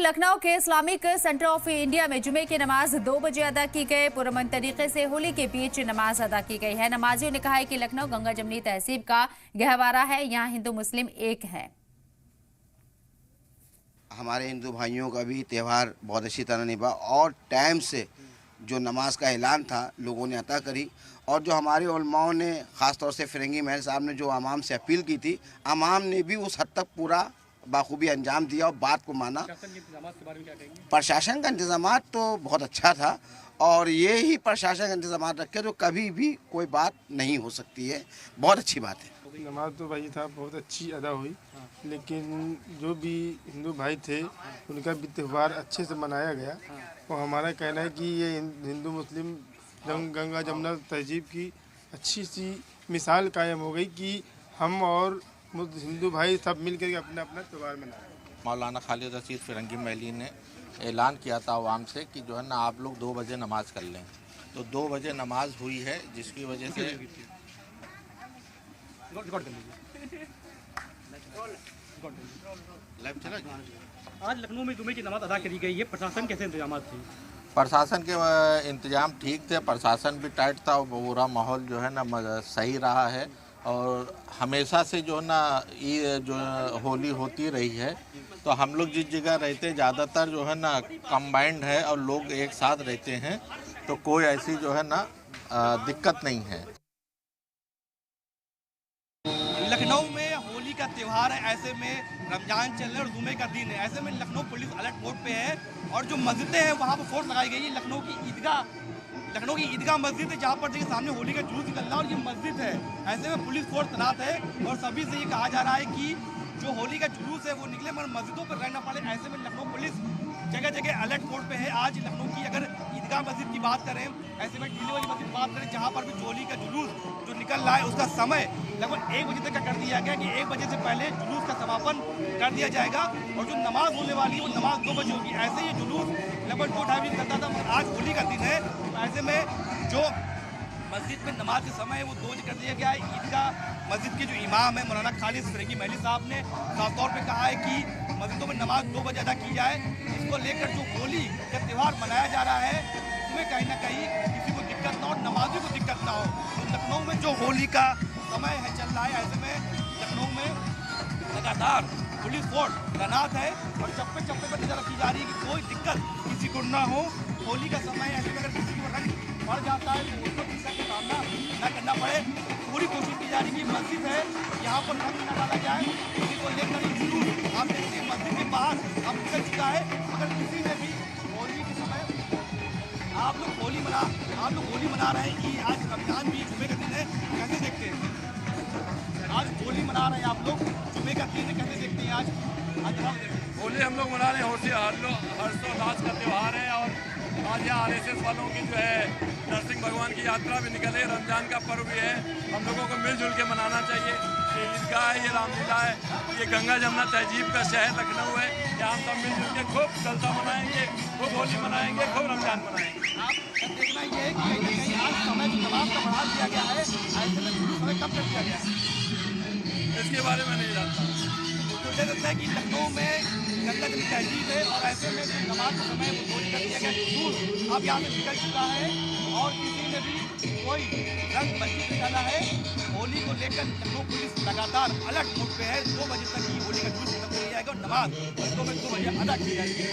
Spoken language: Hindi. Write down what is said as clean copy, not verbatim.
लखनऊ के इस्लामिक सेंटर ऑफ इंडिया में जुमे की नमाज 2 बजे अदा की गई। पुरअमन तरीके से होली के बीच नमाज अदा की गई है। नमाजियों ने कहा है कि लखनऊ गंगा जमनी तहसीब का गहवारा है, यहाँ हिंदू मुस्लिम एक है। हमारे हिंदू भाइयों का भी त्यौहार बहुत अच्छी तरह निभा और टाइम से जो नमाज का ऐलान था लोगों ने अता करी। और जो हमारे उलमाओं ने ख़ास तौर से फिरंगी महल साहब ने जो अवाम से अपील की थी, अवाम ने भी उस हद तक पूरा बाखूबी अंजाम दिया और बात को माना। प्रशासन का इंतजाम तो बहुत अच्छा था और ये ही प्रशासन का इंतजाम रखे तो कभी भी कोई बात नहीं हो सकती है। बहुत अच्छी बात है। नमाज तो भाई था बहुत अच्छी अदा हुई, लेकिन जो भी हिंदू भाई थे उनका भी त्यौहार अच्छे से मनाया गया। और हमारा कहना है कि ये हिंदू मुस्लिम गंगा जमुना तहजीब की अच्छी सी मिसाल कायम हो गई कि हम और हिंदू भाई सब मिलकर अपना अपना त्यौहार मनाएं। मौलाना खालिद रशीद फिरंगी महली ने ऐलान किया था आवाम से कि जो है ना आप लोग 2 बजे नमाज कर लें, तो 2 बजे नमाज हुई है, जिसकी वजह से आज लखनऊ में जुमे की नमाज अदा करी गई है। प्रशासन कैसे इंतजाम थे? प्रशासन के इंतजाम ठीक थे, प्रशासन भी टाइट था और पूरा माहौल जो है ना सही रहा है। और हमेशा से जो है ना ये जो होली होती रही है, तो हम लोग जिस जगह रहते हैं ज़्यादातर जो है ना कंबाइंड है और लोग एक साथ रहते हैं, तो कोई ऐसी जो है ना दिक्कत नहीं है। लखनऊ में होली का त्यौहार है, ऐसे में रमजान चल रहा है और जुमे का दिन है, ऐसे में लखनऊ पुलिस अलर्ट मोड पे है और जो मस्जिदें हैं वहाँ पर फोर्स लगाई गई है। लखनऊ की ईदगाह मस्जिद है जहाँ पर देखिए सामने होली का जुलूस निकल रहा है और ये मस्जिद है। ऐसे में पुलिस फोर्स तैनात है और सभी से ये कहा जा रहा है कि जो होली का जुलूस है वो निकले मगर मस्जिदों पर रहना पड़े। ऐसे में लखनऊ पुलिस जगह जगह अलर्ट मोड पे है। आज लखनऊ की अगर ईदगाह मस्जिद की बात करें, ऐसे में टीले वाली मस्जिद की बात करें जहाँ पर भी होली का जुलूस जो निकल रहा है उसका समय लगभग 1 बजे तक का कर दिया गया कि 1 बजे से पहले जुलूस का समापन कर दिया जाएगा और जो नमाज होने वाली है वो नमाज 2 बजे होगी। ऐसे ये जुलूस लगभग 2-2.5 बजे करता था मगर आज होली का दिन है, तो ऐसे में जो मस्जिद में नमाज के समय है वो 2 बजे कर दिया गया है। ईदगाह मस्जिद के जो इमाम है मौलाना खालिद फिरंगी महली साहब ने खास तौर पे कहा है कि मस्जिदों में नमाज 2 बजे अदा की जाए। इसको लेकर जो होली का त्यौहार मनाया जा रहा है उसमें कहीं ना कहीं किसी को दिक्कत ना हो, नमाजी को दिक्कत ना हो। तो लखनऊ में जो होली का समय है चल रहा है, ऐसे में लखनऊ में लगातार पुलिस फोर्स तैनात है और चप्पे चप्पे पर नजर रखी जा रही है कि कोई दिक्कत किसी को ना हो। होली का समय ऐसे में अगर किसी को रंग पड़ जाता है तो उसको दिक्कत का सामना न करना पड़े। पूरी कोशिश की जा रही है कि मस्जिद है यहाँ पर रंग न डाला जाए, इसी को लेकर जरूर आप देखते हैं मस्जिद के बाहर अब निकल चुका है मगर किसी ने भी होली के समय आप लोग होली मना रहे हैं कि आज रमजान भी जुमे का दिन है, कैसे देखते हैं? आज होली मना रहे हैं आप लोग, जुमे का दिन है, कैसे देखते हैं? आज होली हम लोग मना रहे हैं, हर्षोल्लास का त्यौहार है और आज यहाँ RSS वालों की जो है नरसिंह भगवान की यात्रा भी निकले, रमजान का पर्व भी है। हम लोगों को मिलजुल के मनाना चाहिए। ये ईदगाह है, ये रामलीला है, ये गंगा जमुना तहजीब का शहर लखनऊ है। यहाँ हम सब मिलजुल के खूब जलसा मनाएंगे, खूब होली मनाएंगे, खूब रमजान मनाएंगे। आप देखना ये है कि कहीं आज समय जो नमाज का बढ़ा दिया गया है, ऐसे में समय कब कर दिया गया है इसके बारे में नहीं जानता। तो कह सकता है कि लखनऊ में गंगा जमुनी तहजीब है और ऐसे में जो नमाज का समय वो 2 बजे कर दिया गया। जुलूस अब यहाँ से निकल चुका है और किसी ने भी कोई रंग मस्जिद में डाला है। होली को लेकर लखनऊ पुलिस लगातार अलर्ट मोड पे है। 2 बजे तक ही होली का जुलूस खत्म कर दिया जाएगा और नमाज 2 बजे अदा की जाएगी।